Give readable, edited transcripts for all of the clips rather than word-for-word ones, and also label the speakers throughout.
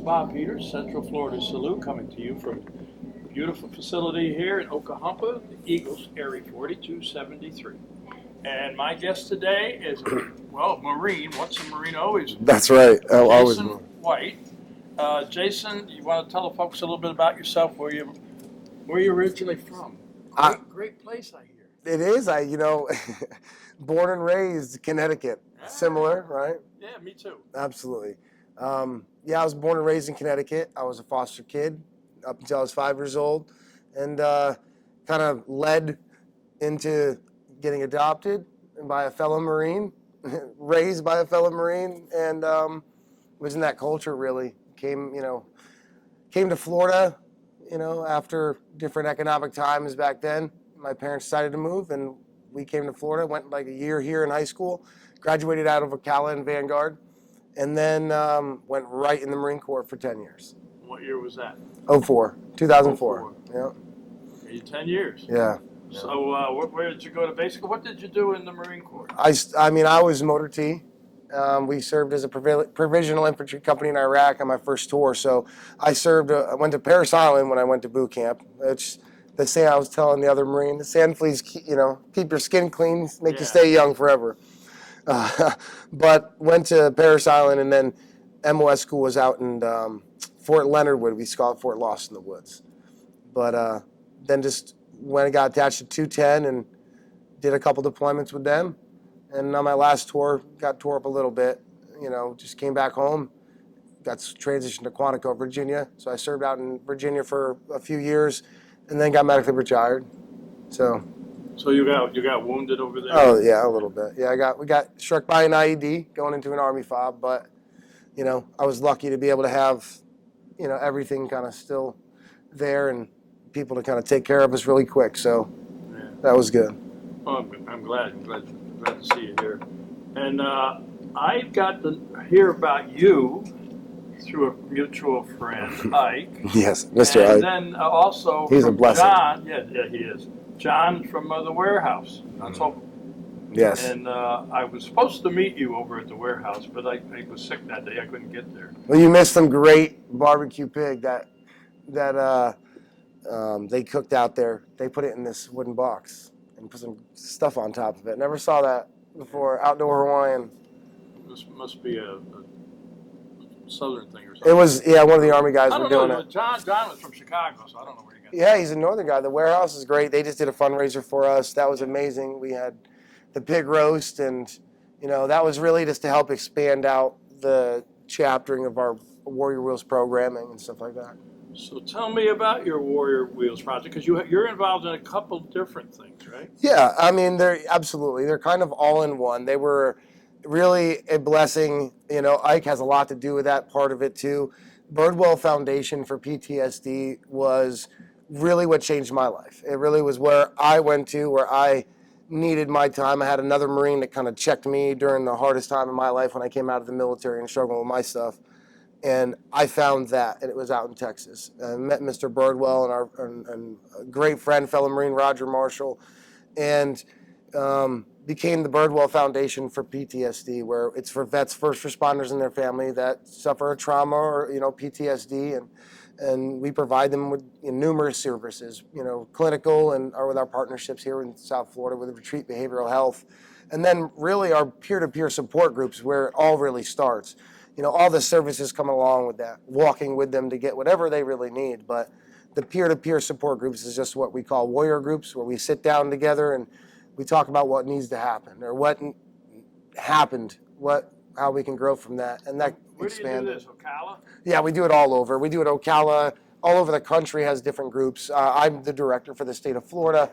Speaker 1: Bob Peters, Central Florida Salute, coming to you from a beautiful facility here in Okahompa, the Eagles, Area 4273. And my guest today is, well, Marine. Once a Marine, always.
Speaker 2: That's right.
Speaker 1: Jason White. Jason, you want to tell the folks a little bit about yourself? Where you originally from? Great place, I hear.
Speaker 2: It is. Born and raised Connecticut.
Speaker 1: Yeah.
Speaker 2: Similar, right?
Speaker 1: Yeah, me too.
Speaker 2: Absolutely. I was born and raised in Connecticut. I was a foster kid up until I was 5 years old, and kind of led into getting adopted by a fellow Marine, raised by a fellow Marine, and was in that culture really. Came to Florida, after different economic times back then. My parents decided to move, and we came to Florida, went like a year here in high school, graduated out of Ocala and Vanguard, and then went right in the Marine Corps for 10 years.
Speaker 1: What year was that?
Speaker 2: 2004. Yeah.
Speaker 1: You 10 years.
Speaker 2: Yeah.
Speaker 1: So where did you go to basic? What did you do in the Marine Corps?
Speaker 2: I was motor T. We served as a provisional infantry company in Iraq on my first tour. So I went to Parris Island when I went to boot camp. It's the same I was telling the other Marine. The sand fleas, keep your skin clean, make you stay young forever. But went to Parris Island, and then MOS school was out in Fort Leonard Wood. We call it Fort Lost in the Woods. But then just went and got attached to 210 and did a couple deployments with them. And on my last tour, got tore up a little bit, just came back home, got transitioned to Quantico, Virginia. So I served out in Virginia for a few years and then got medically retired. So
Speaker 1: you got wounded over there?
Speaker 2: Oh, yeah, a little bit. Yeah, we got struck by an IED going into an Army fob, but, I was lucky to be able to have, everything kind of still there and people to kind of take care of us really quick. So that was good.
Speaker 1: Oh, I'm glad to see you here. And I got to hear about you through a mutual friend, Ike.
Speaker 2: Yes, Mr. Ike.
Speaker 1: And then also
Speaker 2: he's
Speaker 1: from
Speaker 2: a blessing.
Speaker 1: John. Yeah, he is. John from the warehouse. That's all.
Speaker 2: Yes.
Speaker 1: And I was supposed to meet you over at the warehouse, but I was sick that day. I couldn't get there.
Speaker 2: Well, you missed some great barbecue pig that they cooked out there. They put it in this wooden box and put some stuff on top of it. Never saw that before. Outdoor Hawaiian.
Speaker 1: This must be a southern thing or something.
Speaker 2: It was, one of the Army guys were doing it.
Speaker 1: John was from Chicago, so I don't know where he got it.
Speaker 2: Yeah, he's a northern guy. The warehouse is great. They just did a fundraiser for us. That was amazing. We had the pig roast, and that was really just to help expand out the chaptering of our Warrior Wheels programming and stuff like that.
Speaker 1: So tell me about your Warrior Wheels project, because you're involved in a couple different things, right?
Speaker 2: Yeah, they're kind of all in one. They were really a blessing. Ike has a lot to do with that part of it too. Birdwell Foundation for PTSD was really what changed my life. It really was where I went to, where I needed my time. I had another Marine that kind of checked me during the hardest time in my life when I came out of the military and struggled with my stuff. And I found that, and it was out in Texas. I met Mr. Birdwell and a great friend, fellow Marine Roger Marshall, and became the Birdwell Foundation for PTSD, where it's for vets, first responders, and their family that suffer a trauma or PTSD, and we provide them with numerous services, clinical and or with our partnerships here in South Florida with Retreat Behavioral Health, and then really our peer-to-peer support groups where it all really starts. All the services come along with that, walking with them to get whatever they really need. But the peer-to-peer support groups is just what we call warrior groups, where we sit down together and we talk about what needs to happen or what happened, how we can grow from that. And that expanded.
Speaker 1: Where do you do this, Ocala?
Speaker 2: Yeah, we do it all over. We do it Ocala. All over the country has different groups. I'm the director for the state of Florida,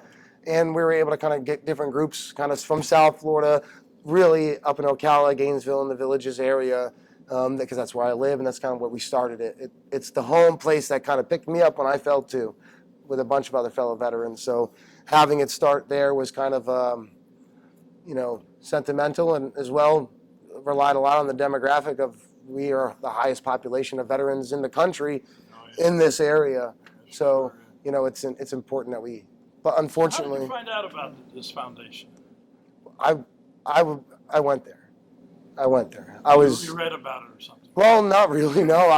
Speaker 2: and we were able to kind of get different groups kind of from South Florida, really up in Ocala, Gainesville, and the Villages area, because that's where I live, and that's kind of where we started it. It's the home place that kind of picked me up when I fell too, with a bunch of other fellow veterans. So having it start there was kind of, sentimental, and as well relied a lot on the demographic of we are the highest population of veterans in the country in this area. So, it's important that we, but unfortunately.
Speaker 1: How did you find out about this foundation?
Speaker 2: I went there. You
Speaker 1: read about it or something?
Speaker 2: Well, not really. No,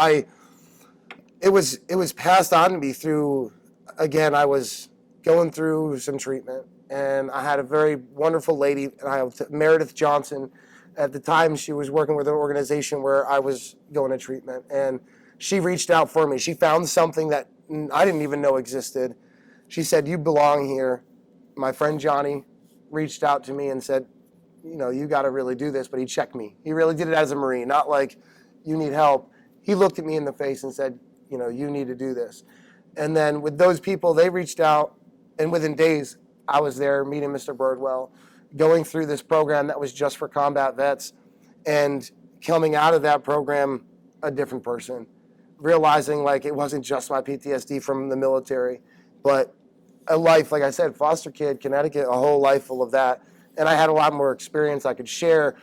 Speaker 2: it was passed on to me through, again, I was going through some treatment, and I had a very wonderful lady, Meredith Johnson. At the time, she was working with an organization where I was going to treatment, and she reached out for me. She found something that I didn't even know existed. She said, "You belong here." My friend Johnny reached out to me and said, "You got to really do this." But he checked me. He really did it as a Marine, not like, "You need help." He looked at me in the face and said, "You need to do this." And then with those people, they reached out, and within days, I was there meeting Mr. Birdwell, going through this program that was just for combat vets, and coming out of that program a different person, realizing like it wasn't just my PTSD from the military, but a life, like I said, foster kid, Connecticut, a whole life full of that. And I had a lot more experience I could share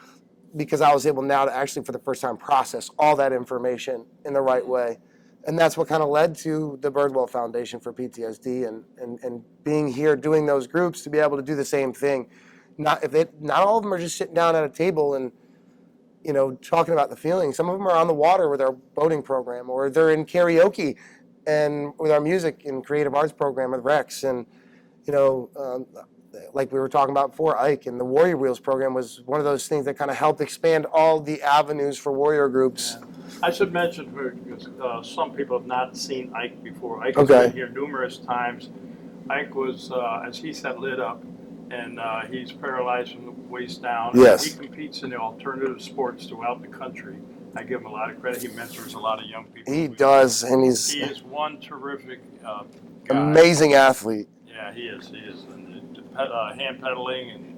Speaker 2: because I was able now to actually, for the first time, process all that information in the right way. And that's what kind of led to the Birdwell Foundation for PTSD and being here, doing those groups to be able to do the same thing. Not all of them are just sitting down at a table and talking about the feelings. Some of them are on the water with our boating program, or they're in karaoke and with our music and creative arts program with Rex. And you know, um, like we were talking about before, Ike and the Warrior Wheels program was one of those things that kind of helped expand all the avenues for warrior groups.
Speaker 1: Yeah. I should mention, because some people have not seen Ike before. Ike
Speaker 2: Okay.
Speaker 1: has been here numerous times. Ike was, as he said, lit up, and he's paralyzed from the waist down.
Speaker 2: Yes.
Speaker 1: He competes in the alternative sports throughout the country. I give him a lot of credit. He mentors a lot of young people.
Speaker 2: He does, and
Speaker 1: He is one terrific guy.
Speaker 2: amazing athlete.
Speaker 1: Yeah, he is. He is. And hand pedaling and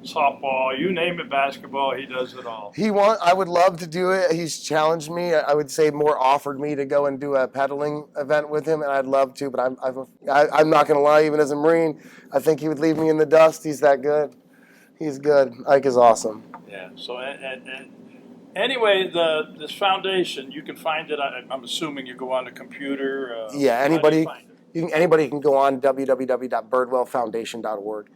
Speaker 1: softball, you name it, basketball, he does it all.
Speaker 2: I would love to do it. He's challenged me. I would say more offered me to go and do a pedaling event with him, and I'd love to. But I'm not going to lie. Even as a Marine, I think he would leave me in the dust. He's that good. He's good. Ike is awesome.
Speaker 1: Yeah. So and anyway, this foundation, you can find it. I'm assuming you go on the computer.
Speaker 2: Yeah. Anybody can go on www.birdwellfoundation.org.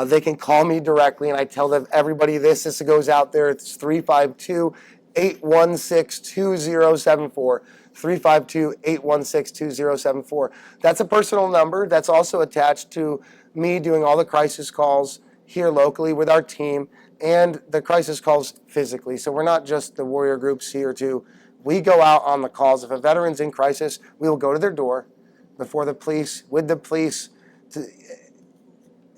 Speaker 2: They can call me directly, and I tell them everybody this. This goes out there. It's 352-816-2074. 352-816-2074. That's a personal number. That's also attached to me doing all the crisis calls here locally with our team and the crisis calls physically. So we're not just the warrior groups here too. We go out on the calls. If a veteran's in crisis, we will go to their door before the police, with the police,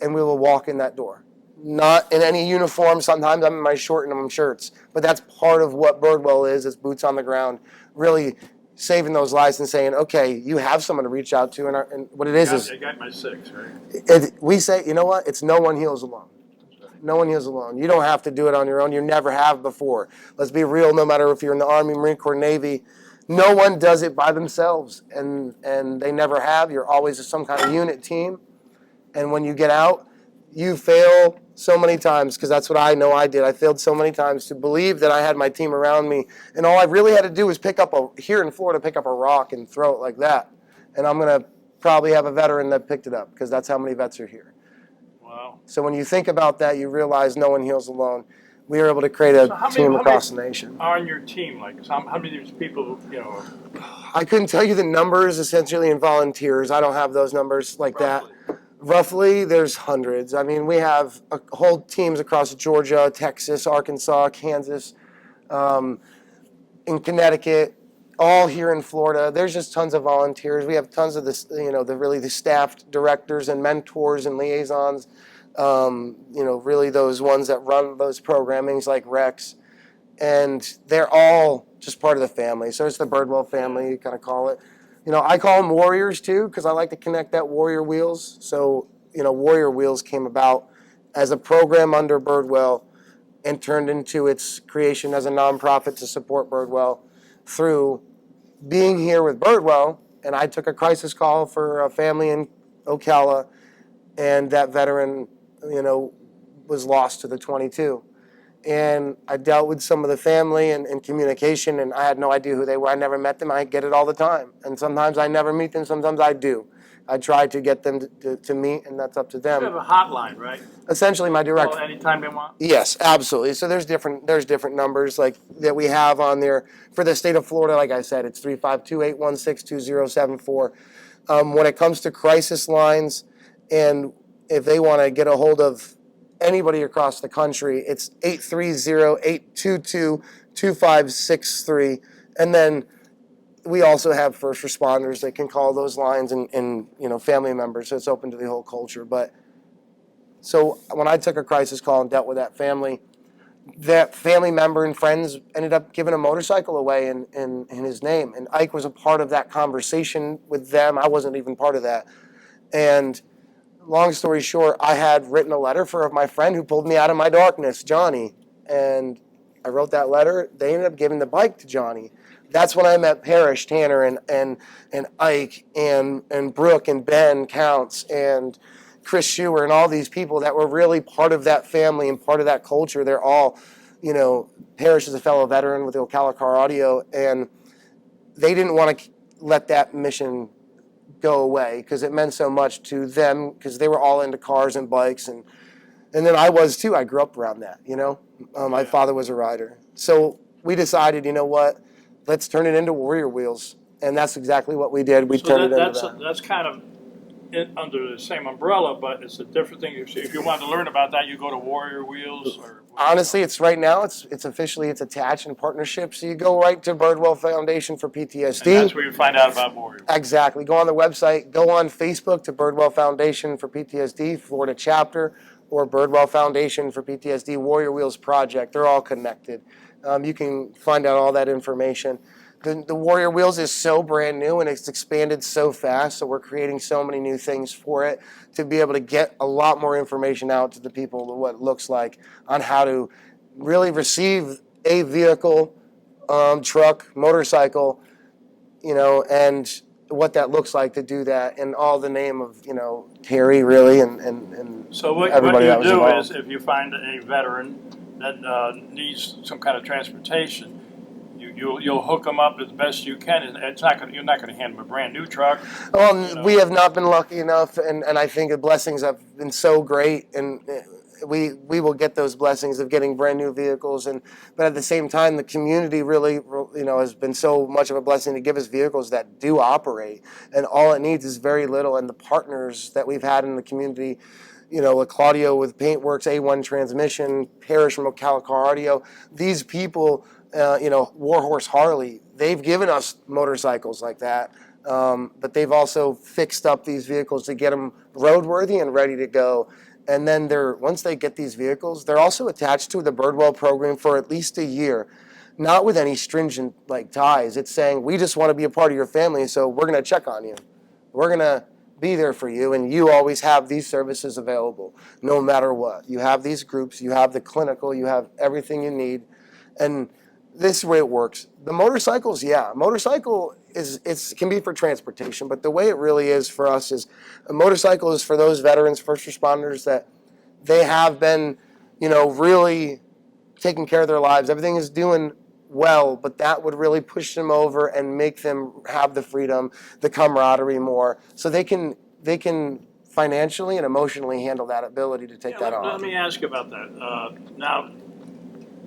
Speaker 2: and we will walk in that door. Not in any uniform. Sometimes I'm in my short and shirts, but that's part of what Birdwell is. It's boots on the ground, really saving those lives and saying, okay, you have someone to reach out to, and what it is
Speaker 1: I got my 6, right?
Speaker 2: We say, you know what? It's no one heals alone. No one heals alone. You don't have to do it on your own. You never have before. Let's be real. No matter if you're in the Army, Marine Corps, Navy, no one does it by themselves, and they never have. You're always some kind of unit team. And when you get out, you fail so many times, because that's what I know I did. I failed so many times to believe that I had my team around me, and all I really had to do was pick up here in Florida, pick up a rock and throw it like that. And I'm going to probably have a veteran that picked it up, because that's how many vets are here.
Speaker 1: Wow.
Speaker 2: So when you think about that, you realize no one heals alone. We were able to create a team across the nation.
Speaker 1: Are on your team? Like, how many of these people,
Speaker 2: I couldn't tell you the numbers, essentially, in volunteers. I don't have those numbers like that. Roughly, there's hundreds. I mean, we have whole teams across Georgia, Texas, Arkansas, Kansas, in Connecticut, all here in Florida. There's just tons of volunteers. We have tons of this, the staffed directors and mentors and liaisons. Really those ones that run those programmings like Rex, and they're all just part of the family. So it's the Birdwell family, you kind of call it. I call them warriors too, because I like to connect that Warrior Wheels. So, Warrior Wheels came about as a program under Birdwell and turned into its creation as a nonprofit to support Birdwell through being here with Birdwell. And I took a crisis call for a family in Ocala, and that veteran, was lost to the 22. And I dealt with some of the family and communication, and I had no idea who they were. I never met them. I get it all the time. And sometimes I never meet them, sometimes I do. I try to get them to meet, and that's up to
Speaker 1: You have
Speaker 2: them.
Speaker 1: a hotline, right?
Speaker 2: Essentially, my direct.
Speaker 1: Call anytime they want.
Speaker 2: Yes, absolutely. So there's different numbers like that we have on there for the state of Florida. Like I said, it's 352-816-2074. When it comes to crisis lines, and if they want to get a hold of anybody across the country, it's 830-822-2563. And then we also have first responders that can call those lines, and family members. So it's open to the whole culture. But so when I took a crisis call and dealt with that family member and friends ended up giving a motorcycle away in his name. And Ike was a part of that conversation with them. I wasn't even part of that. And long story short, I had written a letter for my friend who pulled me out of my darkness, Johnny. And I wrote that letter. They ended up giving the bike to Johnny. That's when I met Parrish, Tanner, and Ike, and Brooke, and Ben Counts, and Chris Schuer, and all these people that were really part of that family and part of that culture. They're all, Parrish is a fellow veteran with the Ocala Car Audio, and they didn't want to let that mission go away because it meant so much to them because they were all into cars and bikes, and then I was too. I grew up around that, My father was a rider. So we decided, you know what, let's turn it into Warrior Wheels. And that's exactly what we did. We turned it into that.
Speaker 1: That's kind of under the same umbrella, but it's a different thing. If you want to learn about that, you go to Warrior Wheels.
Speaker 2: Honestly, it's right now. It's officially attached in partnership. So you go right to Birdwell Foundation for PTSD.
Speaker 1: And that's where you find out about Warrior.
Speaker 2: Exactly. Go on the website. Go on Facebook to Birdwell Foundation for PTSD Florida chapter, or Birdwell Foundation for PTSD Warrior Wheels Project. They're all connected. You can find out all that information. The Warrior Wheels is so brand new and it's expanded so fast, so we're creating so many new things for it to be able to get a lot more information out to the people, what it looks like on how to really receive a vehicle, truck, motorcycle, and what that looks like to do that, in all the name of, Terry, really, and
Speaker 1: so what
Speaker 2: everybody
Speaker 1: you
Speaker 2: that was
Speaker 1: do
Speaker 2: involved.
Speaker 1: is, if you find a veteran that needs some kind of transportation, you'll hook them up as best you can. You're not going to hand them a brand new truck.
Speaker 2: We have not been lucky enough, and I think the blessings have been so great, and we will get those blessings of getting brand new vehicles, but at the same time, the community really, has been so much of a blessing to give us vehicles that do operate, and all it needs is very little. And the partners that we've had in the community, with Claudio with Paintworks, A1 Transmission, Parrish from Ocala Car Audio, these people, Warhorse Harley, they've given us motorcycles like that, but they've also fixed up these vehicles to get them roadworthy and ready to go. And then once they get these vehicles, they're also attached to the Birdwell program for at least a year, not with any stringent ties. It's saying, we just want to be a part of your family, so we're going to check on you. We're going to be there for you, and you always have these services available, no matter what. You have these groups, you have the clinical, you have everything you need, and this is the way it works. The motorcycles, motorcycle can be for transportation, but the way it really is for us is a motorcycle is for those veterans, first responders that they have been, really taking care of their lives. Everything is doing well, but that would really push them over and make them have the freedom, the camaraderie more, so they can financially and emotionally handle that ability to take that on.
Speaker 1: Let me ask you about that. Now,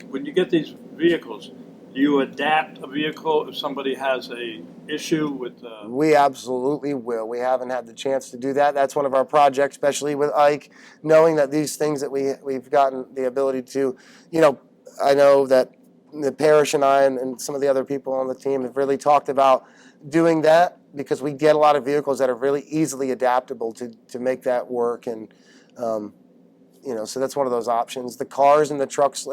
Speaker 1: when you get these vehicles, do you adapt a vehicle if somebody has a issue with?
Speaker 2: We absolutely will. We haven't had the chance to do that. That's one of our projects, especially with Ike, knowing that these things that we've gotten the ability to, I know that the Parrish and I and some of the other people on the team have really talked about doing that, because we get a lot of vehicles that are really easily adaptable to make that work. And so that's one of those options. The cars and the trucks,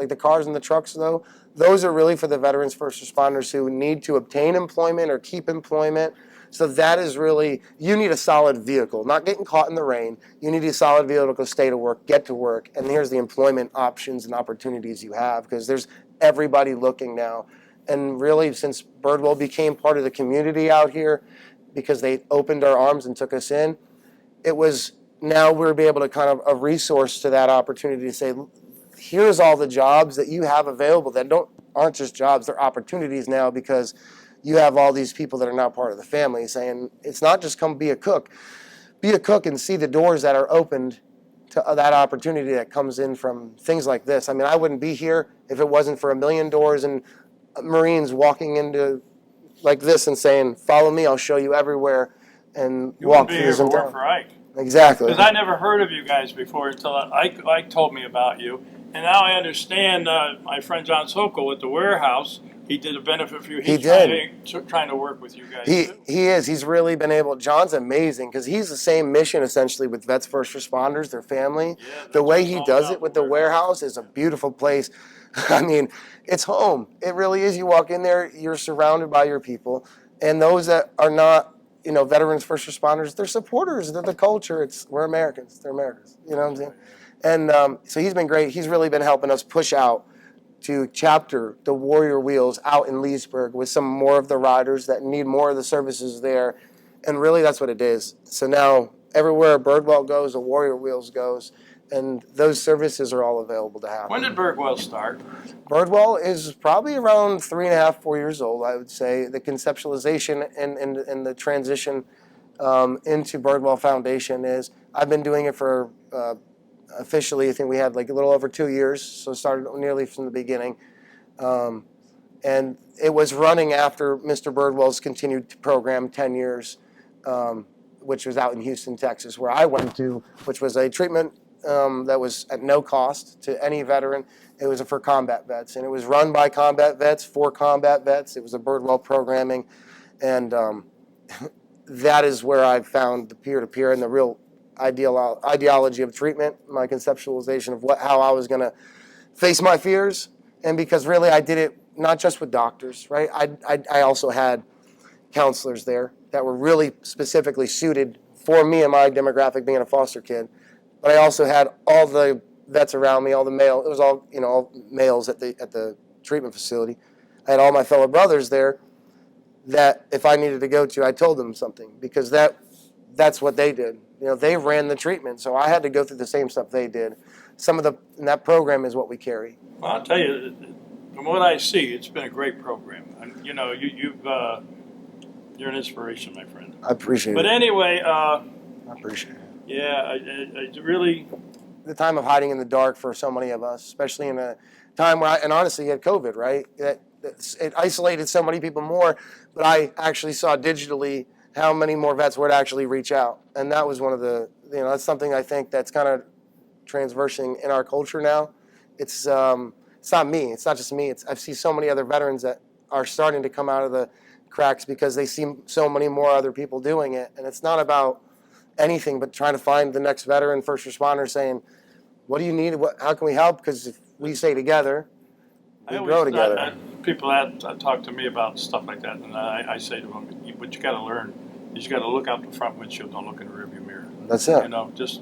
Speaker 2: though, those are really for the veterans, first responders who need to obtain employment or keep employment. So that is really, you need a solid vehicle, not getting caught in the rain. You need a solid vehicle to stay to work, get to work. And here's the employment options and opportunities you have, because there's everybody looking now. And really, since Birdwell became part of the community out here, because they opened our arms and took us in, it was, now we'll be able to kind of a resource to that opportunity to say, here's all the jobs that you have available that aren't just jobs, they're opportunities now, because you have all these people that are now part of the family saying, it's not just come be a cook. be a cook and see the doors that are opened to that opportunity that comes in from things like this. I mean, I wouldn't be here if it wasn't for a million doors and Marines walking into like this and saying, "Follow me, I'll show you everywhere," and
Speaker 1: You
Speaker 2: walk
Speaker 1: wouldn't be
Speaker 2: through
Speaker 1: here
Speaker 2: this
Speaker 1: if it weren't
Speaker 2: entire.
Speaker 1: for Ike.
Speaker 2: Exactly.
Speaker 1: Because I never heard of you guys before until Ike told me about you. And now I understand my friend John Sokol at the warehouse, he did a benefit for you.
Speaker 2: He
Speaker 1: He's trying to work with you guys too.
Speaker 2: He is. He's really been able. John's amazing because he's the same mission essentially with vets first responders, their family.
Speaker 1: Yeah,
Speaker 2: The
Speaker 1: that's
Speaker 2: way
Speaker 1: what
Speaker 2: he
Speaker 1: it's all
Speaker 2: does
Speaker 1: about,
Speaker 2: it with
Speaker 1: the
Speaker 2: the warehouse is a beautiful place. I mean, it's home. It really is. You walk in there, you're surrounded by your people, and those that are not, veterans first responders, they're supporters. They're the culture. We're Americans. They're Americans. You know what I'm saying? And so he's been great. He's really been helping us push out to chapter the Warrior Wheels out in Leesburg with some more of the riders that need more of the services there. And really that's what it is. So now everywhere Birdwell goes, the Warrior Wheels goes, and those services are all available to happen.
Speaker 1: When did Birdwell start?
Speaker 2: Birdwell is probably around 3.5, 4 years old, I would say. The conceptualization and the transition into Birdwell Foundation is, I've been doing it for officially, I think we had like a little over 2 years, so it started nearly from the beginning. And it was running after Mr. Birdwell's continued program, 10 years, which was out in Houston, Texas, where I went to, which was a treatment that was at no cost to any veteran. It was for combat vets, and it was run by combat vets, for combat vets. It was a Birdwell programming, and that is where I found the peer-to-peer and the real ideology of treatment, my conceptualization of how I was going to face my fears. And because really I did it not just with doctors, right? I also had counselors there that were really specifically suited for me and my demographic being a foster kid. But I also had all the vets around me, all the male, it was all, all males at the treatment facility. I had all my fellow brothers there that if I needed to go to, I told them something because that's what they did. They ran the treatment, so I had to go through the same stuff they did. And that program is what we carry.
Speaker 1: Well, I'll tell you, from what I see, it's been a great program. And, you're an inspiration, my friend.
Speaker 2: I appreciate
Speaker 1: But
Speaker 2: it.
Speaker 1: anyway,
Speaker 2: I appreciate it.
Speaker 1: yeah, I really.
Speaker 2: The time of hiding in the dark for so many of us, especially in a time where, and honestly, you had COVID, right? It isolated so many people more, but I actually saw digitally how many more vets would actually reach out. And that was one of the, that's something I think that's kind of transversing in our culture now. It's not me. It's not just me. I see so many other veterans that are starting to come out of the cracks because they see so many more other people doing it. And it's not about anything but trying to find the next veteran first responder saying, what do you need? How can we help? Because if we stay together, we grow together.
Speaker 1: People talk to me about stuff like that, and I say to them, what you got to learn is you got to look out the front windshield, don't look in the rearview mirror.
Speaker 2: That's it.
Speaker 1: Just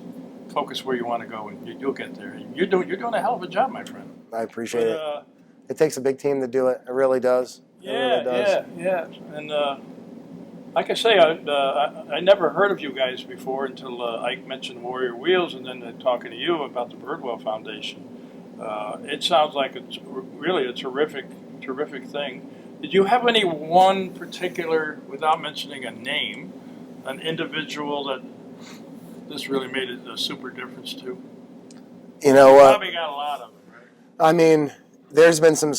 Speaker 1: focus where you want to go, and you'll get there. You're doing a hell of a job, my friend.
Speaker 2: I appreciate it. It takes a big team to do it. It really does.
Speaker 1: Yeah. And like I say, I never heard of you guys before until Ike mentioned Warrior Wheels, and then talking to you about the Birdwell Foundation. It sounds like it's really a terrific thing. Did you have any one particular, without mentioning a name, an individual that this really made a super difference to? Probably got a lot of them, right?
Speaker 2: I mean, there's been some,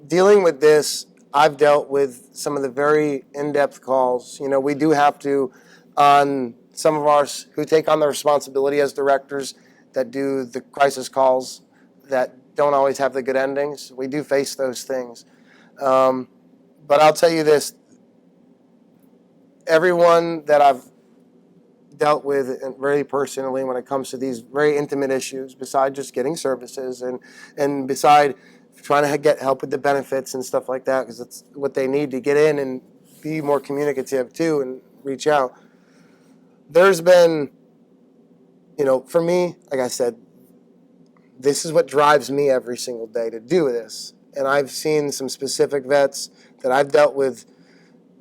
Speaker 2: dealing with this, I've dealt with some of the very in-depth calls. We do have to, on some of ours who take on the responsibility as directors that do the crisis calls that don't always have the good endings. We do face those things. But I'll tell you this, everyone that I've dealt with very personally when it comes to these very intimate issues, beside just getting services and beside trying to get help with the benefits and stuff like that, because that's what they need to get in and be more communicative too and reach out. There's been, for me, like I said, this is what drives me every single day to do this. And I've seen some specific vets that I've dealt with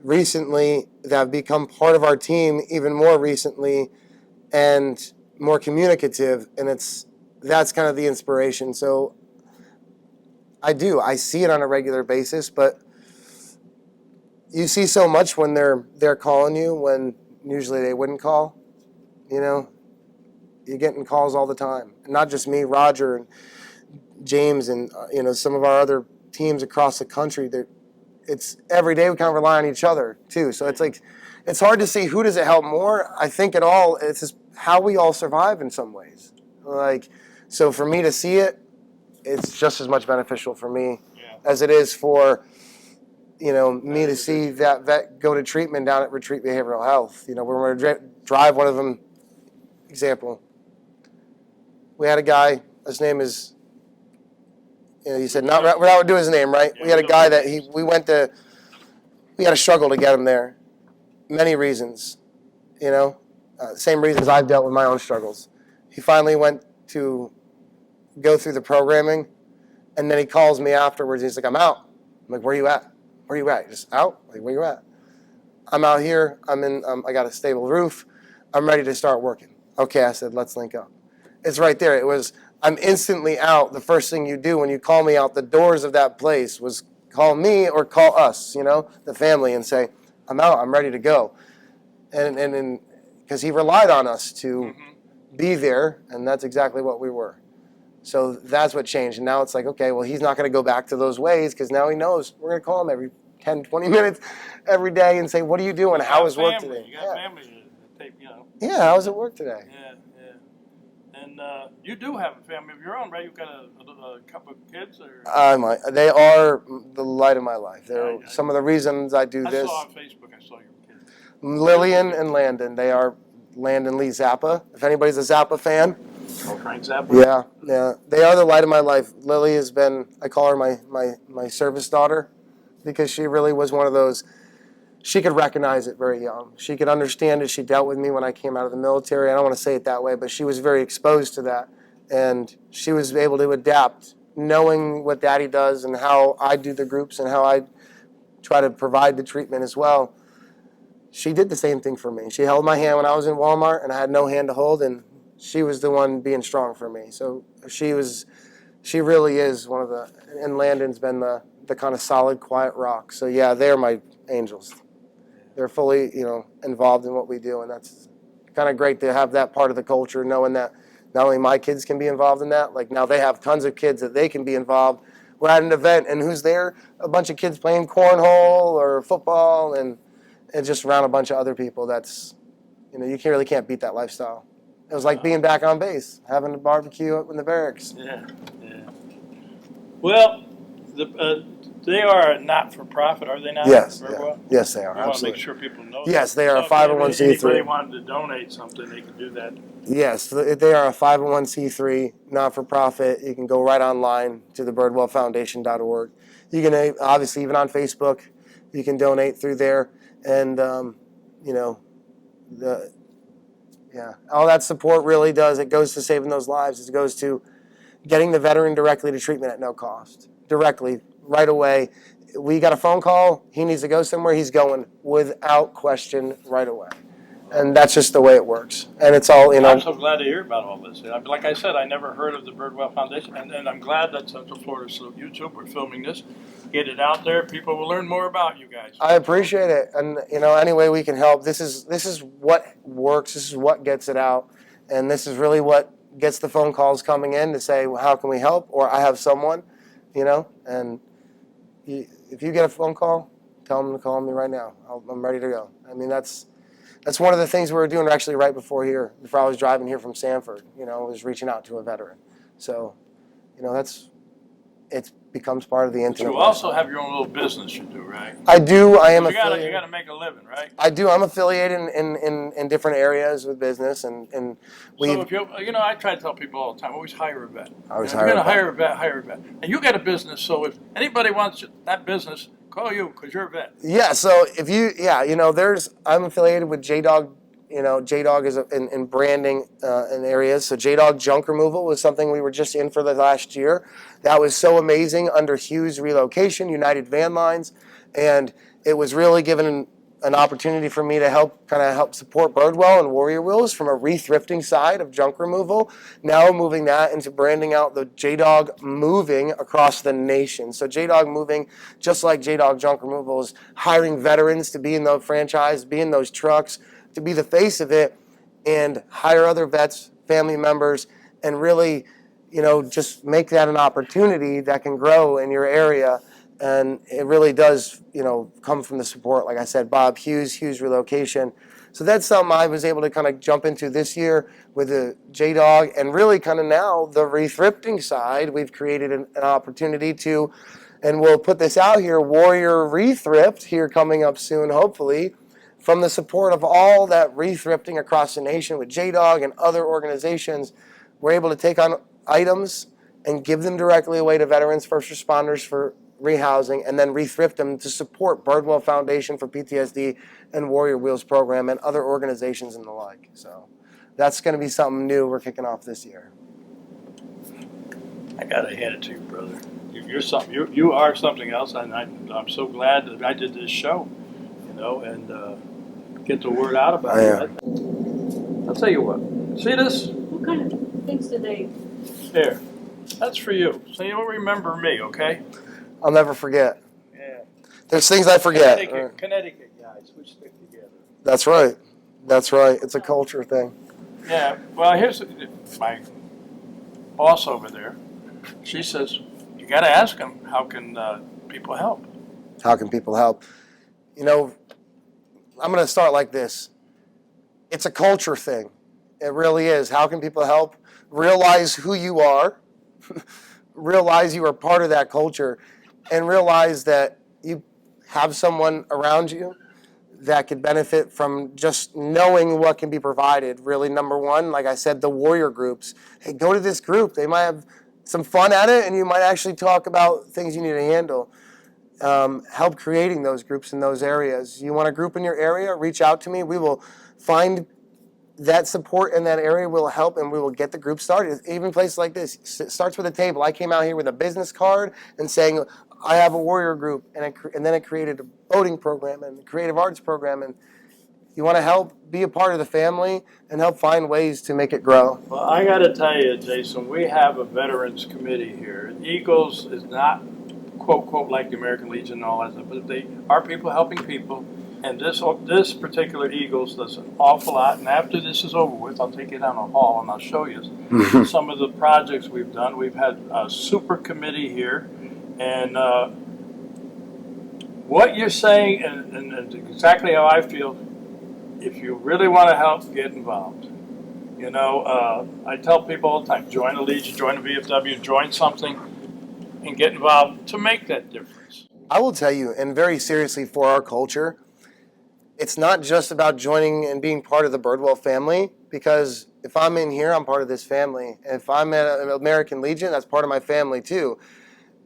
Speaker 2: recently that have become part of our team even more recently and more communicative. And that's kind of the inspiration. So I see it on a regular basis, but you see so much when they're calling you when usually they wouldn't call. you know, you're getting calls all the time. And not just me, Roger and James and, you know, some of our other teams across the country. It's every day we kind of rely on each other too. So it's like, it's hard to see who does it help more. I think it's just how we all survive in some ways. Like, so for me to see it, it's just as much beneficial for me as it is for, you know, me to see that vet go to treatment down at Retreat Behavioral Health. You know, we're going to drive one of them. Example, we had a guy, his name is, you know, you said not without doing his name, right? We had a guy that we had a struggle to get him there. Many reasons, you know, same reasons I've dealt with my own struggles. He finally went to go through the programming, and then he calls me afterwards. He's like, I'm out. I'm like, where are you at? Where are you at? Just out? Like, where you at? I'm out here. I got a stable roof. I'm ready to start working. Okay, I said, let's link up. It's right there. I'm instantly out. The first thing you do when you call me out the doors of that place was call me or call us, you know, the family, and say, I'm out. I'm ready to go. And because he relied on us to be there, and that's exactly what we were. So that's what changed. And now it's like, okay, well, he's not going to go back to those ways because now he knows we're going to call him every 10, 20 minutes every day and say, what are you doing? How was work today?
Speaker 1: You got family to take, you know.
Speaker 2: Yeah, how was it work today?
Speaker 1: Yeah. And you do have a family of your own, right? You've got a couple of kids? Or?
Speaker 2: They are the light of my life. They're some of the reasons I do this.
Speaker 1: I saw on Facebook, I saw your kids.
Speaker 2: Lillian and Landon. They are Landon Lee Zappa. If anybody's a Zappa fan.
Speaker 1: Oh, Frank Zappa?
Speaker 2: Yeah. They are the light of my life. Lily has been, I call her my service daughter because she really was one of those, she could recognize it very young. She could understand it. She dealt with me when I came out of the military. I don't want to say it that way, but she was very exposed to that. And she was able to adapt, knowing what Daddy does and how I do the groups and how I try to provide the treatment as well. She did the same thing for me. She held my hand when I was in Walmart and I had no hand to hold, and she was the one being strong for me. So she really is one of the, and Landon's been the kind of solid, quiet rock. So yeah, they're my angels. They're fully, you know, involved in what we do, and that's kind of great to have that part of the culture, knowing that not only my kids can be involved in that, like now they have tons of kids that they can be involved. We're at an event, and who's there? A bunch of kids playing cornhole or football, and just around a bunch of other people. That's, you know, you really can't beat that lifestyle. It was like being back on base, having a barbecue up in the barracks.
Speaker 1: Yeah. Well, they are a not-for-profit, are they not?
Speaker 2: Yes, yes, they are.
Speaker 1: I want to make sure people know that.
Speaker 2: Yes, they are a 501c3.
Speaker 1: If anybody wanted to donate something, they could do that.
Speaker 2: Yes, they are a 501c3, not-for-profit. You can go right online to the birdwellfoundation.org. You can, obviously, even on Facebook, you can donate through there. And, you know, all that support really does, it goes to saving those lives. It goes to getting the veteran directly to treatment at no cost. Directly, right away. We got a phone call, he needs to go somewhere, he's going without question right away. And that's just the way it works. And it's all, you know.
Speaker 1: I'm so glad to hear about all this. Like I said, I never heard of the Birdwell Foundation, and I'm glad that Central Florida Salute YouTube, we're filming this. Get it out there. People will learn more about you guys.
Speaker 2: I appreciate it. And, you know, any way we can help, this is what works. This is what gets it out. And this is really what gets the phone calls coming in to say, well, how can we help? Or I have someone, you know. And if you get a phone call, tell them to call me right now. I'm ready to go. I mean, that's one of the things we were doing actually right before I was driving here from Sanford, you know, was reaching out to a veteran. So, you know, it becomes part of the intimate.
Speaker 1: You also have your own little business you do, right?
Speaker 2: I do. I am affiliated.
Speaker 1: You got to make a living, right?
Speaker 2: I do. I'm affiliated in different areas with business, and we.
Speaker 1: So if you know, I try to tell people all the time, always hire a vet.
Speaker 2: Always
Speaker 1: hire a vet. Hire a vet. And you got a business, so if anybody wants that business, call you because you're a vet.
Speaker 2: Yeah. So if you, you know, I'm affiliated with J-Dog. You know, J-Dog is in branding in areas. So J-Dog Junk Removal was something we were just in for the last year. That was so amazing under Hughes Relocation, United Van Lines. And it was really given an opportunity for me to help support Birdwell and Warrior Wheels from a re-thrifting side of junk removal. Now moving that into branding out the J-Dog Moving across the nation. So J-Dog Moving, just like J-Dog Junk Removal, is hiring veterans to be in the franchise, be in those trucks, to be the face of it. and hire other vets, family members, and really, just make that an opportunity that can grow in your area. And it really does, come from the support. Like I said, Bob Hughes, Hughes Relocation. So that's something I was able to kind of jump into this year with the J-Dog, and really kind of now the rethrifting side. We've created an opportunity to, and we'll put this out here, Warrior Rethrift here coming up soon, hopefully, from the support of all that rethrifting across the nation with J-Dog and other organizations. We're able to take on items and give them directly away to veterans, first responders for rehousing, and then rethrift them to support Birdwell Foundation for PTSD and Warrior Wheels program and other organizations and the like. So that's going to be something new we're kicking off this year.
Speaker 1: I gotta hand it to you, brother. You're something. You are something else, and I'm so glad that I did this show, and get the word out about it. I'll tell you what. See this?
Speaker 3: What kind of things do they?
Speaker 1: Here. That's for you. So you'll remember me, okay?
Speaker 2: I'll never forget.
Speaker 1: Yeah.
Speaker 2: There's things I forget.
Speaker 1: Connecticut guys, we stick together.
Speaker 2: That's right. That's right. It's a culture thing.
Speaker 1: Yeah. Well, here's my boss over there. She says, you got to ask them, how can people help?
Speaker 2: How can people help? I'm going to start like this. It's a culture thing. It really is. How can people help? Realize who you are. Realize you are part of that culture. And realize that you have someone around you that could benefit from just knowing what can be provided. Really, number one, like I said, the warrior groups. Hey, go to this group. They might have some fun at it, and you might actually talk about things you need to handle. Help creating those groups in those areas. You want a group in your area? Reach out to me. We will find that support in that area. Will help, and we will get the group started. Even places like this, it starts with a table. I came out here with a business card and saying, I have a warrior group, and then it created a boating program and a creative arts program. And you want to help be a part of the family and help find ways to make it grow.
Speaker 1: Well, I got to tell you, Jason, we have a veterans committee here. Eagles is not, quote, quote, like the American Legion and all that stuff, but they are people helping people. And this particular Eagles does an awful lot. And after this is over with, I'll take you down the hall and I'll show you some of the projects we've done. We've had a super committee here. And what you're saying, and exactly how I feel, if you really want to help, get involved. I tell people all the time, join the Legion, join the VFW, join something, and get involved to make that difference.
Speaker 2: I will tell you, and very seriously for our culture, it's not just about joining and being part of the Birdwell family, because if I'm in here, I'm part of this family. And if I'm at an American Legion, that's part of my family too.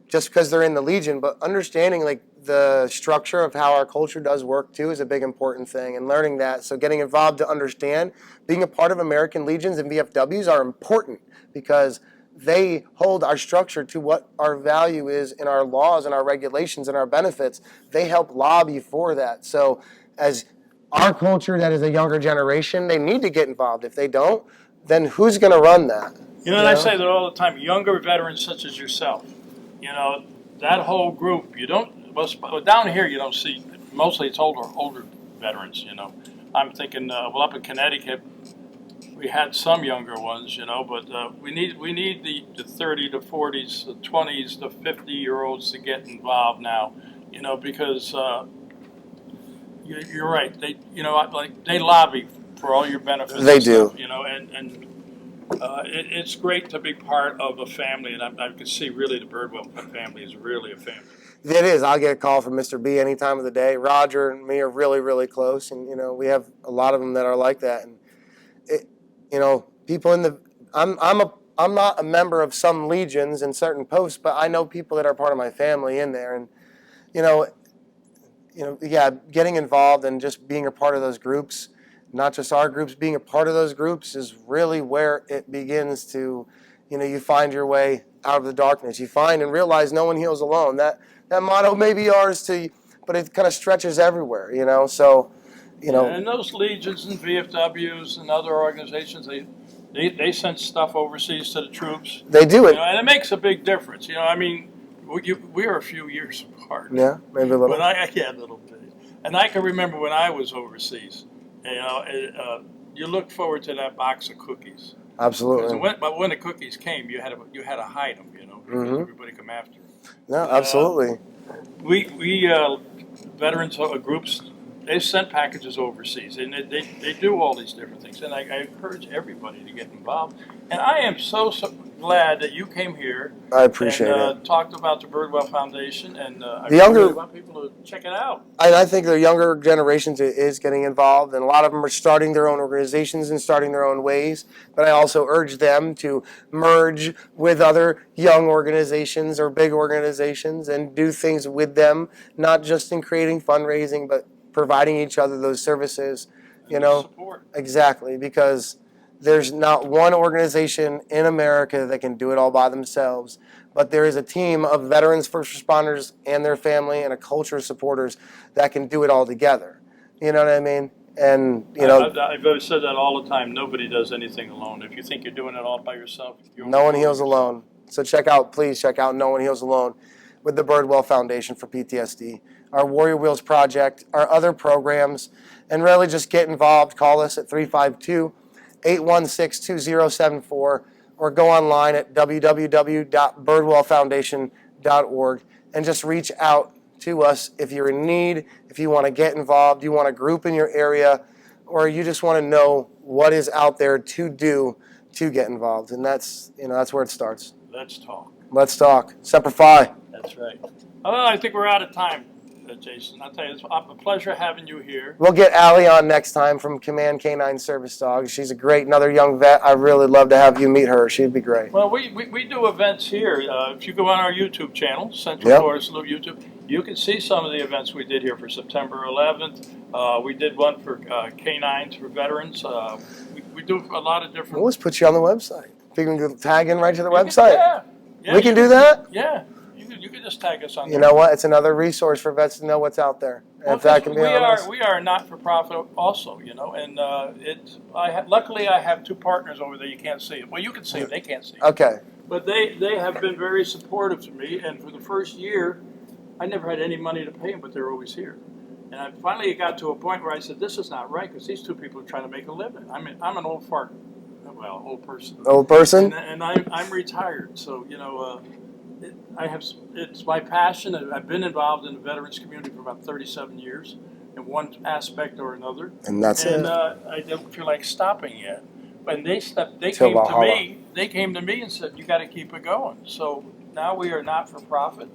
Speaker 2: Just because they're in the Legion, but understanding like the structure of how our culture does work too is a big important thing, and learning that. So getting involved to understand being a part of American Legions and VFWs are important because they hold our structure to what our value is in our laws and our regulations and our benefits. They help lobby for that. So as our culture that is a younger generation, they need to get involved. If they don't, then who's going to run that?
Speaker 1: And I say that all the time, younger veterans such as yourself, that whole group, you don't, well, down here you don't see, mostly it's older veterans, I'm thinking, up in Connecticut, we had some younger ones, but we need the 30 to 40s, the 20s, the 50-year-olds to get involved now, because you're right. They lobby for all your benefits.
Speaker 2: They do.
Speaker 1: Stuff, it's great to be part of a family, and I can see really the Birdwell family is really a family.
Speaker 2: It is. I'll get a call from Mr. B any time of the day. Roger and me are really, really close, and we have a lot of them that are like that. And people in the I'm not a member of some legions in certain posts, but I know people that are part of my family in there, and getting involved and just being a part of those groups, not just our groups, being a part of those groups is really where it begins to, you find your way out of the darkness. You find and realize no one heals alone. That motto may be ours too, but it kind of stretches everywhere, So,
Speaker 1: And those legions and VFWs and other organizations, they send stuff overseas to the troops.
Speaker 2: They do it,
Speaker 1: and it makes a big difference. We are a few years apart.
Speaker 2: Yeah, maybe a little.
Speaker 1: But a little bit. And I can remember when I was overseas. you look forward to that box of cookies. 'Cause
Speaker 2: Absolutely.
Speaker 1: But when the cookies came, you had to hide them, you know, because
Speaker 2: Mhm.
Speaker 1: everybody come after you.
Speaker 2: No, absolutely.
Speaker 1: We veterans groups, they sent packages overseas, and they do all these different things. And I encourage everybody to get involved. And I am so glad that you came here.
Speaker 2: I appreciate
Speaker 1: and,
Speaker 2: it.
Speaker 1: Talked about the Birdwell Foundation, and I
Speaker 2: The younger-
Speaker 1: really want people to check it out.
Speaker 2: I think the younger generations is getting involved, and a lot of them are starting their own organizations and starting their own ways. But I also urge them to merge with other young organizations or big organizations and do things with them, not just in creating fundraising, but providing each other those services. You know,
Speaker 1: Support.
Speaker 2: exactly, because there's not one organization in America that can do it all by themselves. But there is a team of veterans, first responders, and their family, and a culture of supporters that can do it all together. You know what I mean? And, you know,
Speaker 1: I've said that all the time. Nobody does anything alone. If you think you're doing it all by yourself, you're
Speaker 2: no one heals alone. So please check out No One Heals Alone with the Birdwell Foundation for PTSD, our Warrior Wheels project, our other programs, and really just get involved. Call us at 352-816-2074 or go online at www.birdwellfoundation.org and just reach out to us if you're in need, if you want to get involved, you want a group in your area, or you just want to know what is out there to do to get involved. And that's where it starts.
Speaker 1: Let's talk.
Speaker 2: Let's talk. Semper Fi.
Speaker 1: That's right. Oh, I think we're out of time, Jason. I'll tell you, it's a pleasure having you here.
Speaker 2: We'll get Allie on next time from Command Canine Service Dogs. She's another young vet. I'd really love to have you meet her. She'd be great.
Speaker 1: Well, we do events here. If you go on our YouTube channel, Central
Speaker 2: Yep.
Speaker 1: Florida Salute YouTube, you can see some of the events we did here for September 11th. We did one for canines for veterans. We do a lot of different.
Speaker 2: We'll just put you on the website. You can tag in right to the
Speaker 1: You can-
Speaker 2: website.
Speaker 1: Yeah,
Speaker 2: We can do that?
Speaker 1: Yeah, you can just tag us on.
Speaker 2: You know what? It's another resource for vets to know what's out there.
Speaker 1: Well,
Speaker 2: If that can be
Speaker 1: we
Speaker 2: honest.
Speaker 1: are a not-for-profit also, you know, and luckily I have two partners over there. You can't see them. Well, you can see them. They can't see them.
Speaker 2: Okay.
Speaker 1: But they have been very supportive to me, and for the first year, I never had any money to pay them, but they're always here. And I finally got to a point where I said, this is not right, because these two people are trying to make a living. I mean, I'm an old old person.
Speaker 2: Old person?
Speaker 1: And I'm retired, so, you know, it's my passion. I've been involved in the veterans community for about 37 years in one aspect or another.
Speaker 2: And that's
Speaker 1: And
Speaker 2: it.
Speaker 1: I don't feel like stopping yet. But they
Speaker 2: Till
Speaker 1: came to
Speaker 2: Valhalla.
Speaker 1: me. They came to me and said, "You got to keep it going." So now we are not for profit,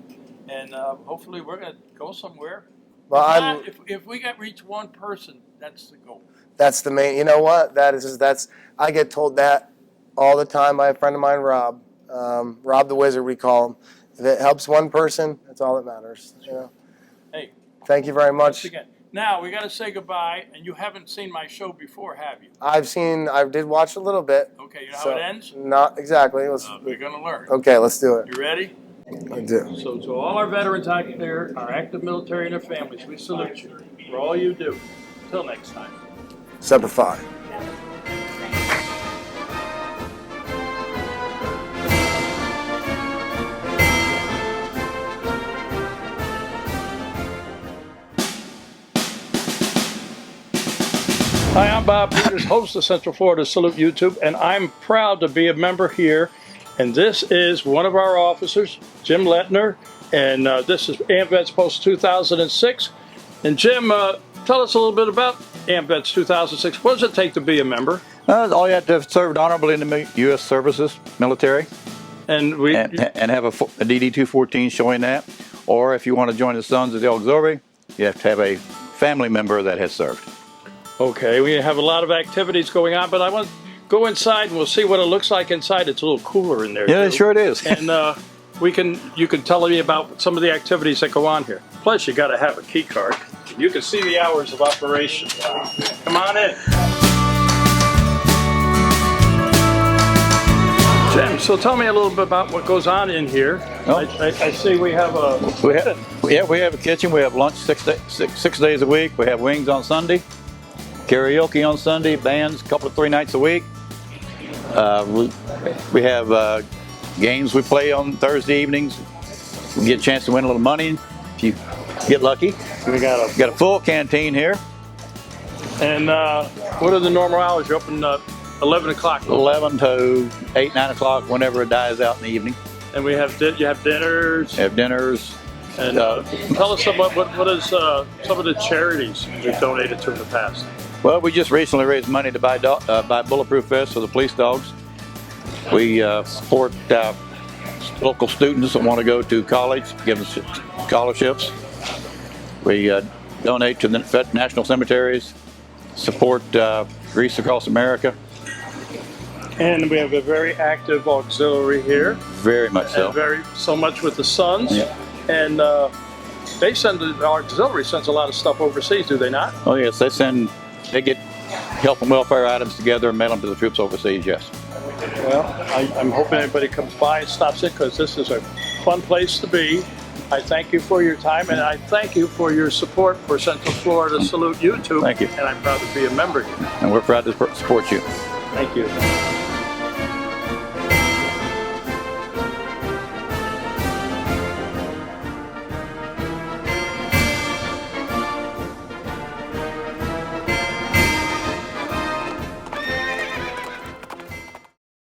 Speaker 1: and hopefully we're going to go somewhere.
Speaker 2: Well,
Speaker 1: If we can reach one person, that's the goal.
Speaker 2: that's the main. You know what? I get told that all the time by a friend of mine, Rob. Rob the Wizard, we call him. If it helps one person, that's all that matters. You know.
Speaker 1: Hey,
Speaker 2: Thank you very
Speaker 1: once
Speaker 2: much.
Speaker 1: again. Now we got to say goodbye, and you haven't seen my show before, have you?
Speaker 2: I did watch a little bit.
Speaker 1: Okay, you know
Speaker 2: So,
Speaker 1: how it ends?
Speaker 2: Not exactly.
Speaker 1: We're going to learn.
Speaker 2: Okay, let's do it.
Speaker 1: You ready?
Speaker 2: I do.
Speaker 1: So to all our veterans out there, our active military and their families, we salute you for all you do. Until next time.
Speaker 2: Semper Fi.
Speaker 1: Hi, I'm Bob Peters, host of Central Florida Salute YouTube, and I'm proud to be a member here. And this is one of our officers, Jim Lettner, and this is AMVETS Post 2006. And Jim, tell us a little bit about AMVETS 2006. What does it take to be a member?
Speaker 4: All you have to have served honorably in the U.S. services, military,
Speaker 1: And
Speaker 4: and have a DD-214 showing that. Or if you want to join the Sons of the Auxiliary, you have to have a family member that has served.
Speaker 1: Okay, we have a lot of activities going on, but I want to go inside and we'll see what it looks like inside. It's a little cooler in there.
Speaker 4: Yeah,
Speaker 1: too.
Speaker 4: sure it is.
Speaker 1: And you can tell me about some of the activities that go on here. Plus, you got to have a key card. You can see the hours of operation. Come on in. Jim, so tell me a little bit about what goes on in here.
Speaker 4: Oh.
Speaker 1: I see we have a
Speaker 4: We have a kitchen. We have lunch six days a week. We have wings on Sunday, karaoke on Sunday, bands 3 nights a week. We have games we play on Thursday evenings. We get a chance to win a little money if you get lucky.
Speaker 1: we got
Speaker 4: We got a full canteen here.
Speaker 1: And what are the normal hours? You're open 11 o'clock.
Speaker 4: 11 to 8, 9 o'clock, whenever it dies out in the evening.
Speaker 1: And you have dinners.
Speaker 4: Have dinners.
Speaker 1: And tell us about what is some of the charities you've donated to in the past.
Speaker 4: Well, we just recently raised money to buy bulletproof vests for the police dogs. We support local students that want to go to college, give them scholarships. We donate to the national cemeteries, support Grease Across America.
Speaker 1: And we have a very active auxiliary here.
Speaker 4: Very much so.
Speaker 1: And so much with the Sons.
Speaker 4: Yeah.
Speaker 1: And the auxiliary sends a lot of stuff overseas, do they not?
Speaker 4: Oh yes, they get health and welfare items together and mail them to the troops overseas, yes.
Speaker 1: Well, I'm hoping everybody comes by and stops in because this is a fun place to be. I thank you for your time, and I thank you for your support for Central Florida Salute YouTube.
Speaker 4: Thank you.
Speaker 1: And I'm proud to be a member here.
Speaker 4: And we're proud to support you.
Speaker 1: Thank you.